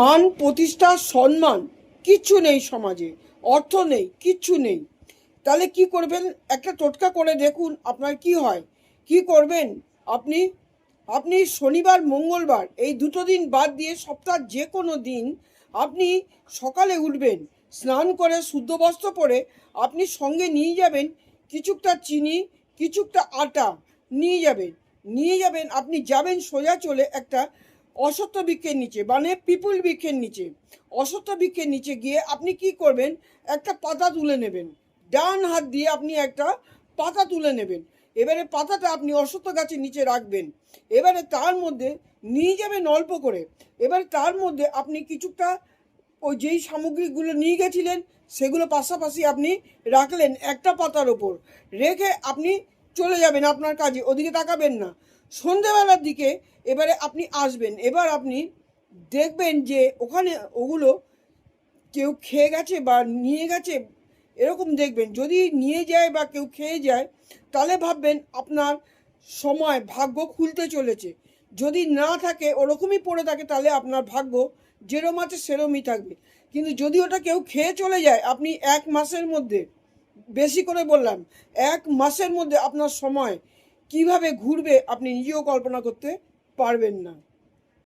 মান প্রতিষ্ঠা সম্মান কিচ্ছু নেই সমাজে, অর্থ নেই, কিচ্ছু নেই। তাহলে কি করবেন? একটা টোটকা করে দেখুন আপনার কি হয়। কি করবেন? আপনি আপনি শনিবার মঙ্গলবার এই দুটো দিন বাদ দিয়ে সপ্তাহের যে কোনো দিন আপনি সকালে উঠবেন, স্নান করে শুদ্ধ বস্ত্র পরে আপনি সঙ্গে নিয়ে যাবেন কিছুটা চিনি, কিছুটা আটা নিয়ে যাবেন। আপনি যাবেন সোজা চলে একটা অশ্বত্থ বৃক্ষের নিচে, মানে পিপুল বৃক্ষের নিচে। অশ্বত্থ বৃক্ষের নিচে গিয়ে আপনি কি করবেন? একটা পাতা তুলে নেবেন, ডান হাত দিয়ে আপনি একটা পাতা তুলে নেবেন। এবারে পাতাটা আপনি অশ্বত্থ গাছের নিচে রাখবেন। এবারে তার মধ্যে নিয়ে যাবেন অল্প করে। এবার তার মধ্যে আপনি কিছুটা ওই যেই সামগ্রীগুলো নিয়ে গেছিলেন সেগুলো পাশাপাশি আপনি রাখলেন একটা পাতার ওপর রেখে আপনি চলে যাবেন আপনার কাজে, ওদিকে তাকাবেন না। সন্ধেবেলার দিকে এবারে আপনি আসবেন। এবার আপনি দেখবেন যে ওখানে ওগুলো কেউ খেয়ে গেছে বা নিয়ে গেছে, এরকম দেখবেন। যদি নিয়ে যায় বা কেউ খেয়ে যায় তাহলে ভাববেন আপনার সময় ভাগ্য খুলতে চলেছে। যদি না থাকে, ওরকমই পড়ে থাকে, তাহলে আপনার ভাগ্য যেরম আছে সেরমই থাকবে। কিন্তু যদি ওটা কেউ খেয়ে চলে যায়, আপনি 1 মাসের মধ্যে, বেশি করে বললাম, 1 মাসের মধ্যে আপনার সময় কিভাবে ঘুরবে আপনি নিজেও কল্পনা করতে পারবেন না।